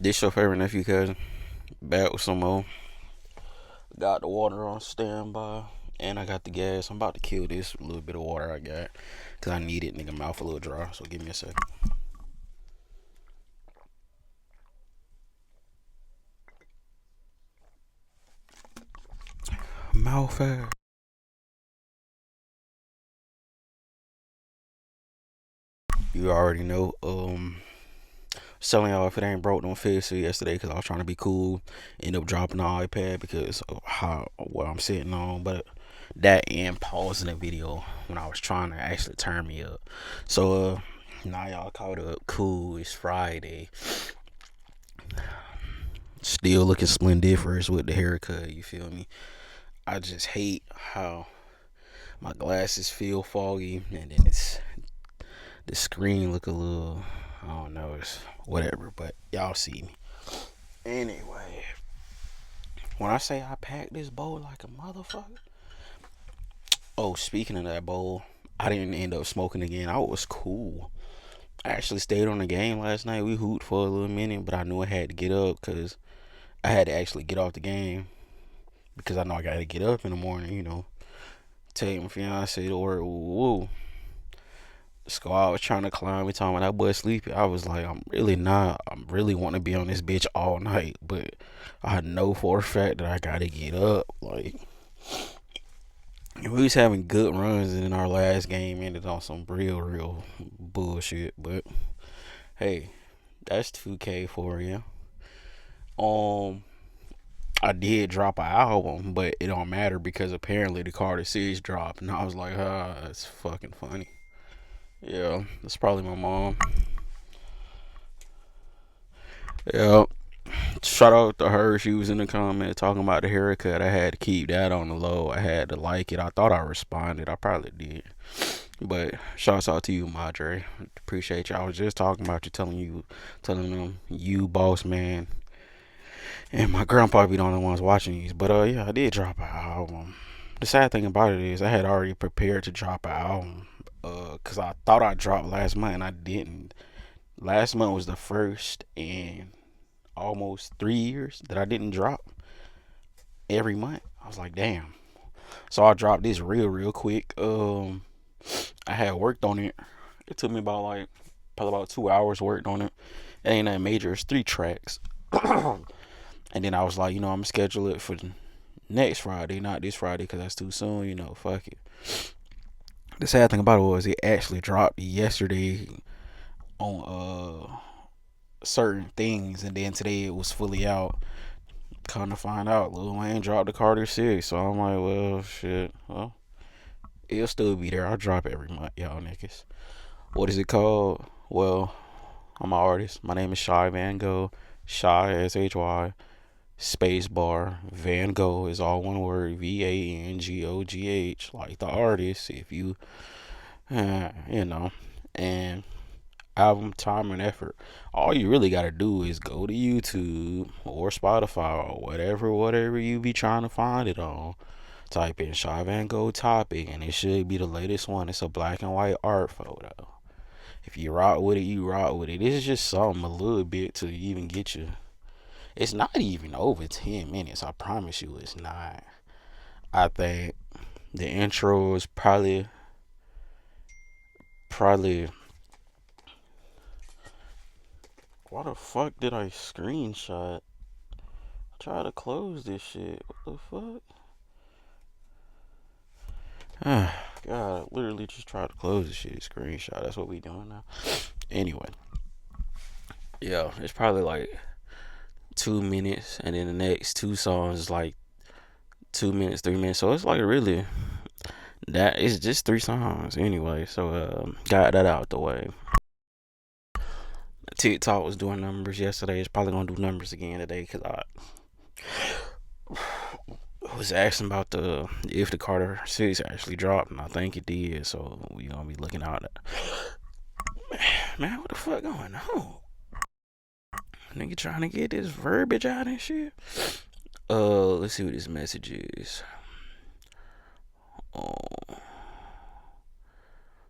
This your favorite nephew cousin. Back with some more. Got the water on standby. And I got the gas. I'm about to kill this little bit of water I got. Cause I need it, nigga. Mouth a little dry. So give me a second. Mouth ass. You already know. Selling y'all if it ain't broke, don't fix it yesterday because I was trying to be cool. End up dropping the iPad because of how what I'm sitting on. But that and pausing the video when I was trying to actually turn me up. So now y'all caught up. Cool. It's Friday. Still looking splendiferous with the haircut. You feel me? I just hate how my glasses feel foggy and then it's the screen look a little. I don't know. It's whatever. But y'all see me. Anyway, when I say I packed this bowl like a motherfucker. Oh, speaking of that bowl, I didn't end up smoking again. I was cool. I actually stayed on the game last night. We hooped for a little minute, but I knew I had to get up because I had to actually get off the game because I know I got to get up in the morning, take my fiance to work. Woo. The squad was trying to climb me, talking about that boy sleepy. I was like, I'm really not. I'm really want to be on this bitch all night, but I know for a fact that I got to get up. Like, we was having good runs, and then our last game ended on some real bullshit. But hey, that's 2K for you. Um, I did drop an album, but it don't matter because apparently the Carter Series dropped, and I was like, that's fucking funny. Yeah, that's probably my mom. Yeah, shout out to her. She was in the comment talking about the haircut. I had to keep that on the low. I had to like it. I thought I responded. I probably did. But shouts out to you, Madre. Appreciate you. I was just talking about you, telling them you, boss man, and my grandpa be the only ones watching these. But yeah, I did drop an album. The sad thing about it is I had already prepared to drop an album. Cause I thought I dropped last month and I didn't. Last month was the first in almost 3 years that I didn't drop every month. I was like, damn. So I dropped this real quick. I had worked on it. It took me about like probably about 2 hours worked on it. It ain't that major. It's 3 tracks. And then I was like, I'm gonna schedule it for next Friday, not this Friday, because that's too soon. Fuck it. The sad thing about it was it actually dropped yesterday on certain things, and then today it was fully out. Kind of find out Lil Wayne dropped the Carter 6, so I'm like, well, shit. Well, it'll still be there. I'll drop it every month, y'all niggas. What is it called? Well, I'm an artist. My name is Shy Van Gogh. Shy, SHY, space bar. Van Gogh is all one word. VANGOGH. Like the artist, if you, you know. And album time and effort. All you really gotta do is go to YouTube or Spotify or whatever you be trying to find it on. Type in Shy Van Gogh topic and it should be the latest one. It's a black and white art photo. If you rock with it, you rock with it. It's just something a little bit to even get you. It's not even over 10 minutes. I promise you it's not. I think the intro is probably why the fuck did I screenshot? Try to close this shit. What the fuck? God, I literally just tried to close this shit. Screenshot. That's what we doing now. Anyway, yeah, it's probably like 2 minutes, and then the next two songs is like 2 minutes, 3 minutes. So it's like really that is just three songs anyway. So got that out the way. TikTok was doing numbers yesterday. It's probably gonna do numbers again today because I was asking about the if the Carter 6 actually dropped, and I think it did. So we gonna be looking out. Man, what the fuck going on? Nigga trying to get this verbiage out and shit. Let's see what this message is. Oh,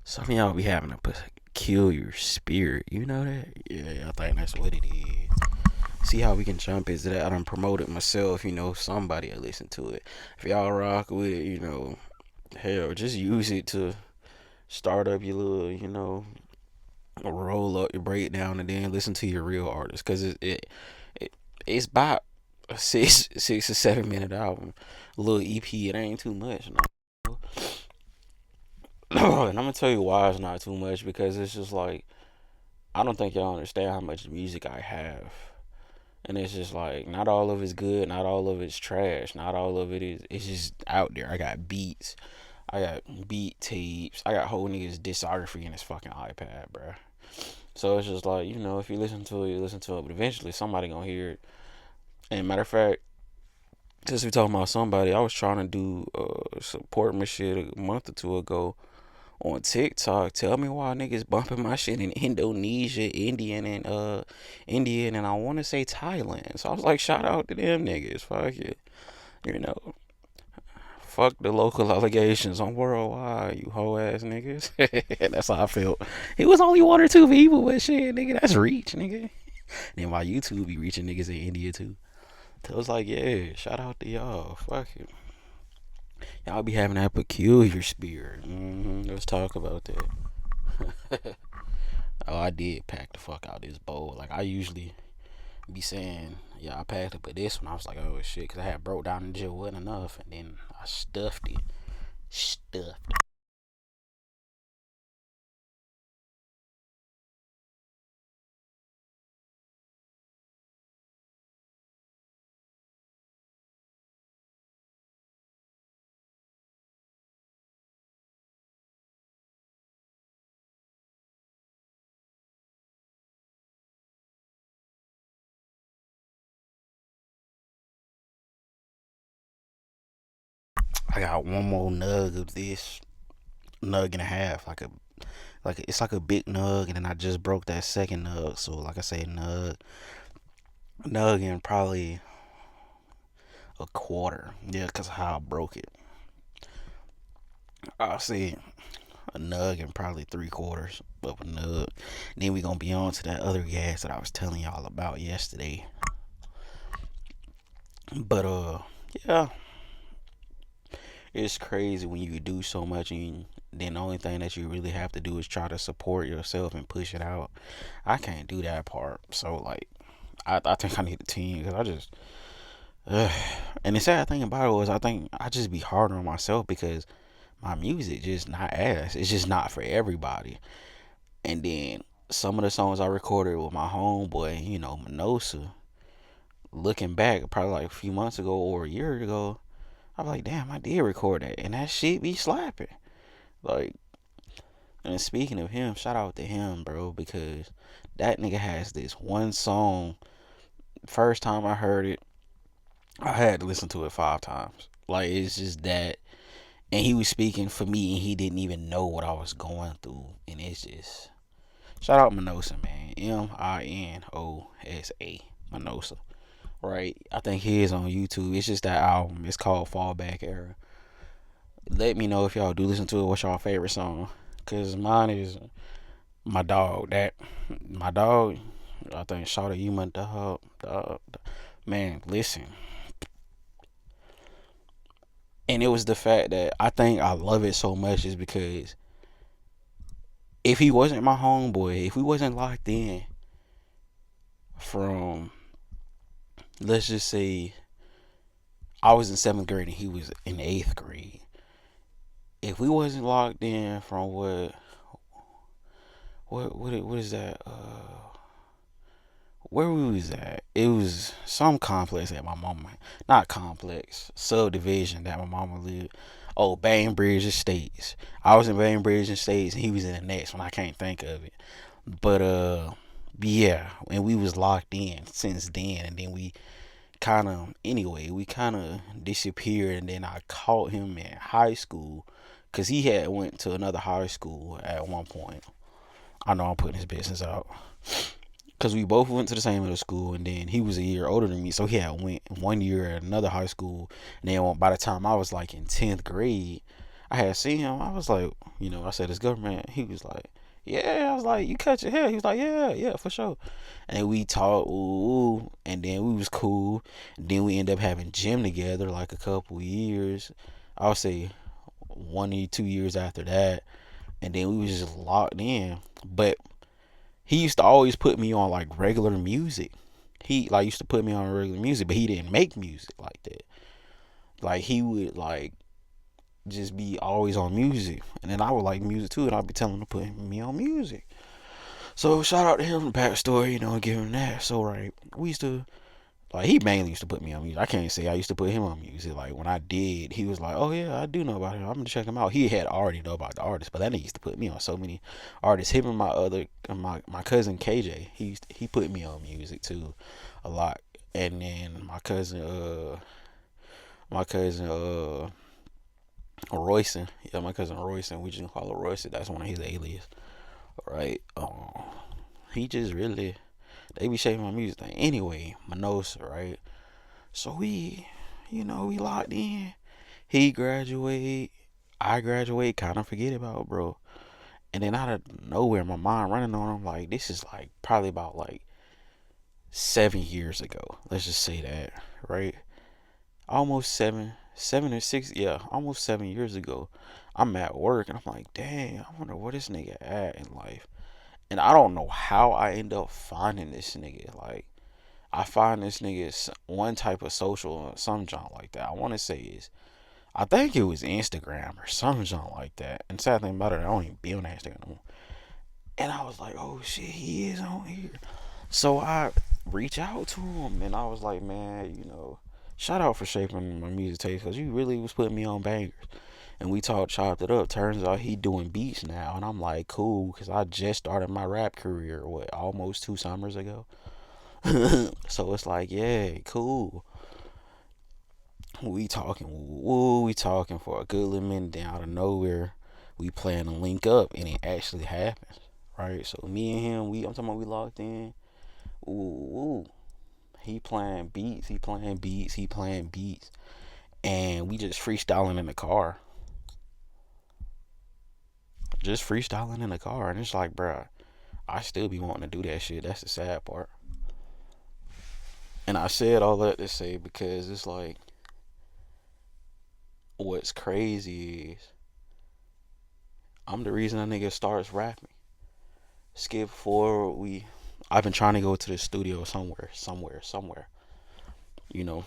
some of y'all be having a peculiar spirit. You know that? Yeah, I think that's what it is. See how we can jump is that I done promoted myself, somebody will listen to it. If y'all rock with it, hell, just use it to start up your little, roll up your breakdown and then listen to your real artist. Cause it it's about a 6 or 7 minute album. A little EP, it ain't too much. No. And I'm gonna tell you why it's not too much, because it's just like, I don't think y'all understand how much music I have. And it's just like, not all of it's good, not all of it's trash, not all of it is, it's just out there. I got beats, I got beat tapes, I got whole niggas discography in this fucking iPad, bruh. So it's just like, if you listen to it, you listen to it, but eventually somebody gonna hear it. And matter of fact, since we talking about somebody, I was trying to do support my shit a month or two ago on TikTok. Tell me why niggas bumping my shit in Indonesia, Indian, and I want to say Thailand. So I was like, shout out to them niggas. Fuck it, you know. Fuck the local allegations on worldwide, you hoe ass niggas. That's how I felt. It was only one or two people, but shit, nigga, that's reach, nigga. Then my YouTube be reaching niggas in India too. So I was like, yeah, shout out to y'all. Fuck it. Y'all be having that peculiar spirit. Let's talk about that. Oh, I did pack the fuck out this bowl. Like, I usually be saying, yeah, I packed it, but this one I was like, oh shit, because I had broke down and just wasn't enough, and then I stuffed it. I got one more nug of this, nug and a half, it's like a big nug, and then I just broke that second nug. So like I say, nug and probably a quarter. Yeah, cause of how I broke it. I say a nug and probably 3/4 of a nug. Then we gonna be on to that other gas that I was telling y'all about yesterday. But yeah, it's crazy when you do so much and then the only thing that you really have to do is try to support yourself and push it out. I can't do that part. So like, I think I need a team, because I just. And the sad thing about it was, I think I just be harder on myself because my music just not ass. It's just not for everybody. And then some of the songs I recorded with my homeboy, Manosa, looking back probably like a few months ago or a year ago, I was like, damn, I did record that, and that shit be slapping. Like, and speaking of him, shout out to him, bro, because that nigga has this one song. First time I heard it, I had to listen to it 5 times. Like, it's just that. And he was speaking for me, and he didn't even know what I was going through. And it's just, shout out Manosa, man. Minosa, Manosa. Right? I think he is on YouTube. It's just that album. It's called Fallback Era. Let me know if y'all do listen to it. What's y'all favorite song? Cause mine is my dog. My dog. I think shout out you, my dog. Man, listen. And it was the fact that I think I love it so much is because if he wasn't my homeboy, if we wasn't locked in from, let's just say, I was in 7th grade and he was in 8th grade. If we wasn't locked in from what is that? Where we was at? It was some complex that my mama, not complex, subdivision that my mama lived. Oh, Bainbridge Estates. I was in Bainbridge Estates, and he was in the next one. I can't think of it, but yeah, and we was locked in since then, and then we kind of disappeared, and then I caught him in high school, cause he had went to another high school at one point. I know I'm putting his business out, cause we both went to the same middle school, and then he was a year older than me, so he had went 1 year at another high school, and then by the time I was like in 10th grade, I had seen him. I was like, I said, "This government." He was like, Yeah, I was like, you cut your hair. He was like, yeah, for sure. And we talked, ooh, and then we was cool. And then we ended up having gym together like a couple years. I would say 1 or 2 years after that. And then we was just locked in. But he used to always put me on like regular music. He like used to put me on regular music, but he didn't make music like that. Like he would like just be always on music, and then I would like music too, and I'd be telling him to put me on music. So shout out to him, the backstory, give him that. So right, we used to like he mainly used to put me on music. I can't say I used to put him on music. Like when I did, he was like, "Oh yeah, I do know about him. I'm gonna check him out." He had already know about the artist, but that nigga used to put me on so many artists. Him and my cousin KJ, he put me on music too, a lot. And then my cousin Royson, yeah, my cousin Royson, we just call him Royson. That's one of his alias, right? He just really they be shaping my music thing. Anyway, Manosa, right? So we locked in. He graduate, I graduate, kind of forget about bro. And then out of nowhere, my mind running on him like this is like probably about like 7 years ago. Let's just say that, right? Almost 7 or 6, yeah, almost 7 years ago. I'm at work and I'm like, dang, I wonder where this nigga at in life. And I don't know how I end up finding this nigga. Like, I find this nigga one type of social, some junk like that. I want to say is, I think it was Instagram or some junk like that. And sad thing about it, I don't even be on Instagram no more. And I was like, oh shit, he is on here. So I reach out to him and I was like, man, shout out for shaping my music taste because you really was putting me on bangers. And we chopped it up. Turns out he doing beats now, and I'm like, cool, because I just started my rap career, almost 2 summers ago. So it's like, yeah, cool. We talking for a good little minute. Then out of nowhere, we plan to link up, and it actually happens, right? So me and him, I'm talking about we locked in. Ooh, ooh. He playing beats, and we just freestyling in the car, and it's like, bruh, I still be wanting to do that shit. That's the sad part. And I said all that to say because it's like what's crazy is I'm the reason a nigga starts rapping. Skip forward, I've been trying to go to the studio somewhere. You know,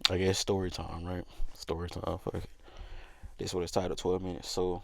I guess story time, right? Story time. Fuck it. This is what it's titled, 12 minutes. So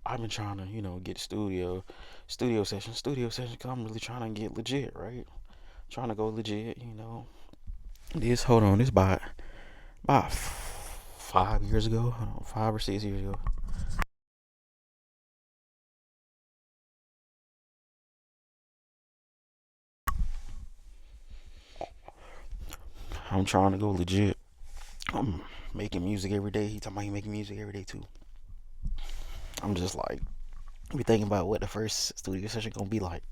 I've been trying to, get studio session, because I'm really trying to get legit, right? Trying to go legit. Hold on, this about 5 years ago, 5 or 6 years ago. I'm trying to go legit. I'm making music every day. He talking about he making music every day too. I'm just like, be thinking about what the first studio session gonna be like.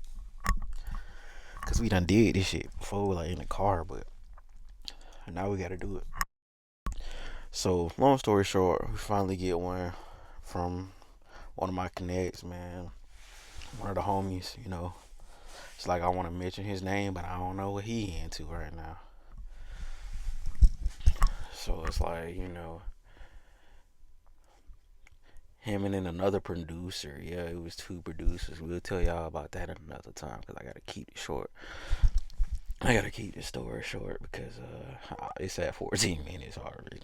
Cause we done did this shit before, like in the car, but now we gotta do it. So long story short, we finally get one from one of my connects, man. One of the homies, It's like I want to mention his name, but I don't know what he into right now. So it's like, him and then another producer. Yeah, it was two producers. We'll tell y'all about that another time because I gotta keep it short. I gotta keep this story short because it's at 14 minutes already.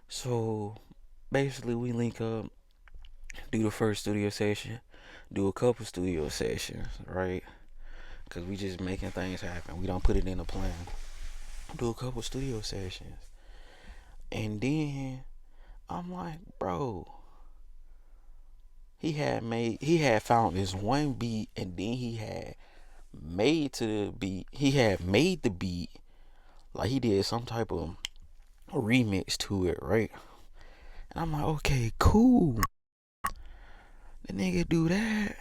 So basically, we link up, do the first studio session, do a couple studio sessions, right? Because we just making things happen. We don't put it in a plan. Do a couple studio sessions, and then I'm like, bro, he had found this one beat, and then he had made the beat like he did some type of remix to it, right? And I'm like, okay, cool. The nigga do that.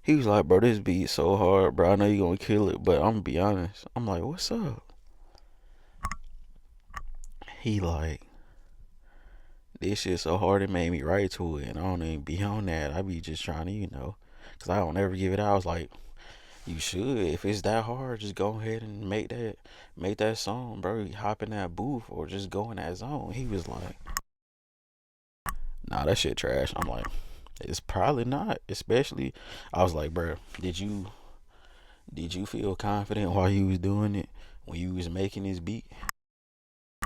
He was like, bro, this beat so hard, bro. I know you gonna kill it, but I'm gonna be honest. I'm like, what's up? He like, this shit so hard it made me write to it, and I don't even be on that. I be just trying to, Cause I don't ever give it out. I was like, you should. If it's that hard, just go ahead and make that song, bro. You hop in that booth or just go in that zone. He was like, nah, that shit trash. I'm like, it's probably not. Especially, I was like, bro, did you feel confident while you was doing it when you was making this beat?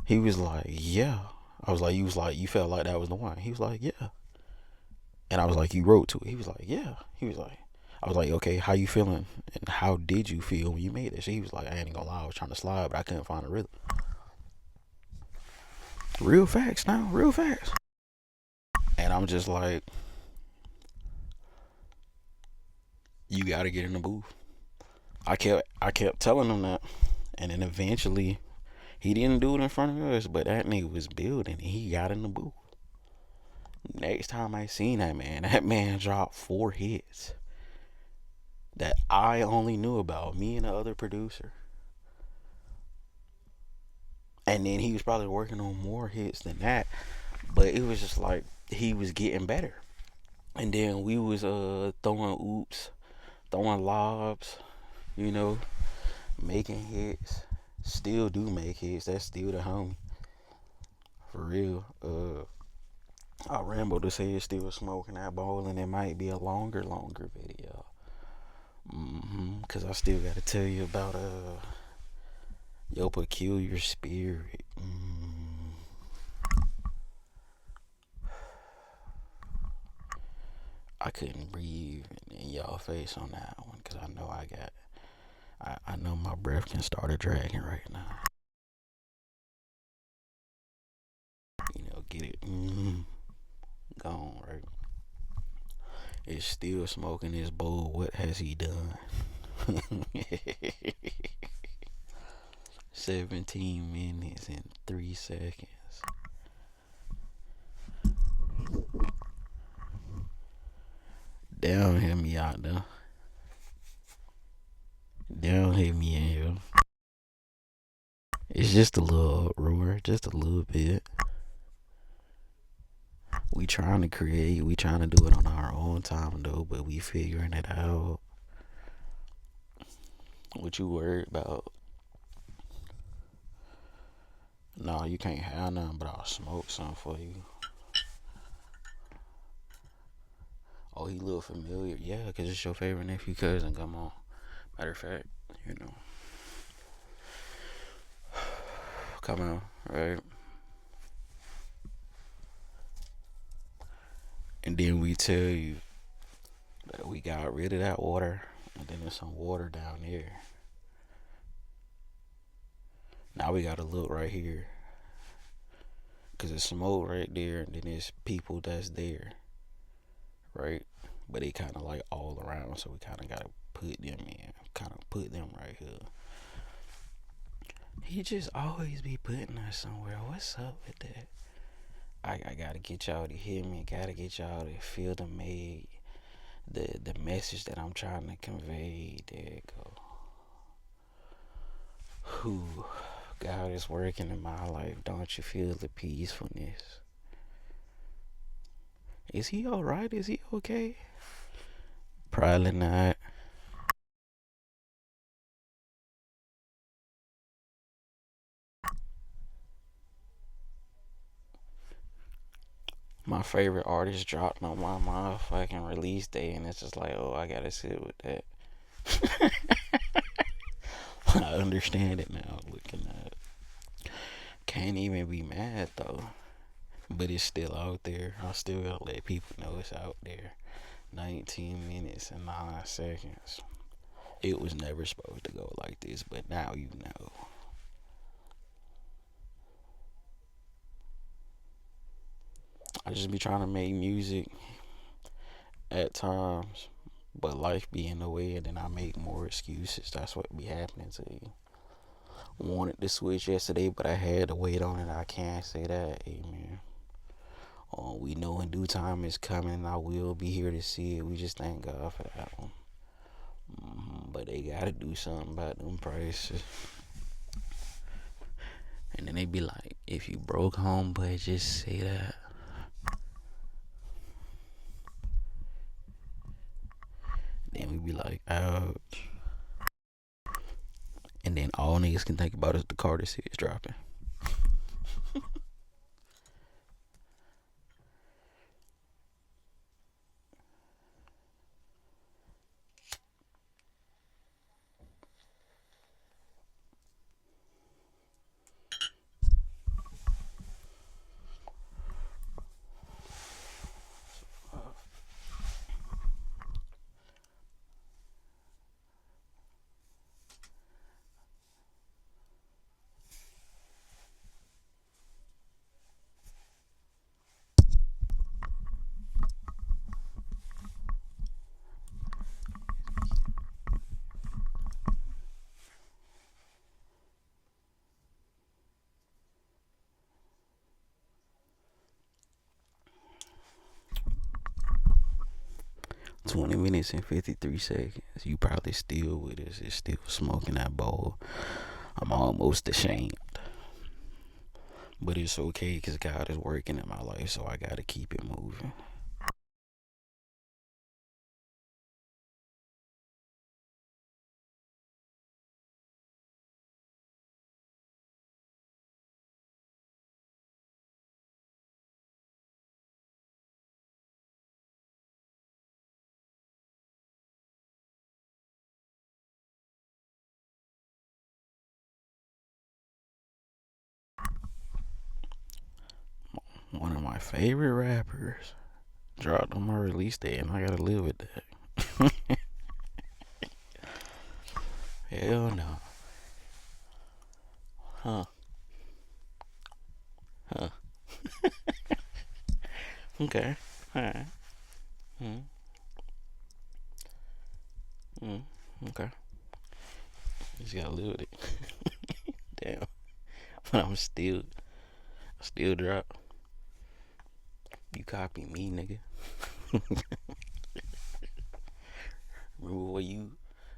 He was like, yeah. I was like, you felt like that was the one. He was like, yeah. And I was like, you wrote to it. He was like, yeah. He was like, I was like, okay, how you feeling? And how did you feel when you made it? So he was like, I ain't gonna lie, I was trying to slide, but I couldn't find a rhythm. Real facts now, real facts. And I'm just like, you gotta get in the booth. I kept telling him that. And then eventually he didn't do it in front of us, but that nigga was building and he got in the booth. Next time I seen that man dropped 4 hits that I only knew about, me and the other producer. And then he was probably working on more hits than that. But it was just like he was getting better. And then we was throwing oops, throwing lobs, you know, making hits. Still do make hits. That's still the homie. For real. I rambled to say it's still smoking that bowl, and it might be a longer video. Cause I still gotta tell you about your peculiar spirit. I couldn't breathe in y'all face on that one, cause I know I know my breath can start a dragon right now. You know, get it gone, right? It's still smoking this bowl. What has he done? 17 minutes and 3 seconds. They don't hear me out there. They don't hear me in here. It's just a little uproar, just a little bit. We trying to create, we trying to do it on our own time though, but we figuring it out. What you worried about? No, you can't have nothing, but I'll smoke some for you. Oh, he look familiar. Yeah, because it's your favorite nephew cousin. Come on. Matter of fact, you know. Come on, right? And then we tell you that we got rid of that water, and then there's some water down there. Now we gotta look right here, cause it's smoke right there, and then there's people that's there, right? But they kind of like all around, so we kind of gotta put them in, kind of put them right here. He just always be putting us somewhere. What's up with that? I gotta get y'all to hear me. Gotta get y'all to feel the message that I'm trying to convey. There you go. Who God is working in my life. Don't you feel the peacefulness? Is he alright? Is he okay? Probably not. My favorite artist dropped on my motherfucking release day, and it's just like, oh, I gotta sit with that. I understand it now. Looking at it, can't even be mad though. But it's still out there. I still gotta let people know it's out there. 19 minutes and 9 seconds. It was never supposed to go like this, but now you know. I just be trying to make music at times, but life be in the way, and then I make more excuses. That's what be happening to you. Wanted to switch yesterday, but I had to wait on it. I can't say that. Amen. We know in due time it's coming. I will be here to see it. We just thank God for that one. But they gotta do something about them prices. And then they be like, if you broke home, but just say that. be like, ouch. And then all niggas can think about is the Carter is dropping. 20 minutes and 53 seconds. You probably still with us. It's still smoking that bowl. I'm almost ashamed. But it's okay because God is working in my life, so I gotta keep it moving. One of my favorite rappers dropped on my release date, and I gotta live with that. Hell no. Huh. Huh. Okay. Alright. Mm. Mm. Okay. Just gotta live with it. Damn. But still drop. You copy me, nigga. Remember where you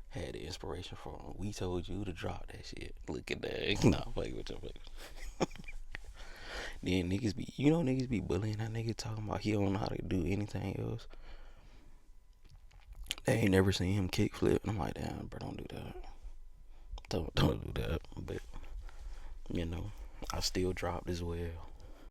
had the inspiration from? We told you to drop that shit. Look at that. Nah, fuck with your face. Then niggas be bullying that nigga talking about he don't know how to do anything else. They ain't never seen him kickflip. And I'm like, damn, bro, don't do that. Don't do that. But, I still dropped as well.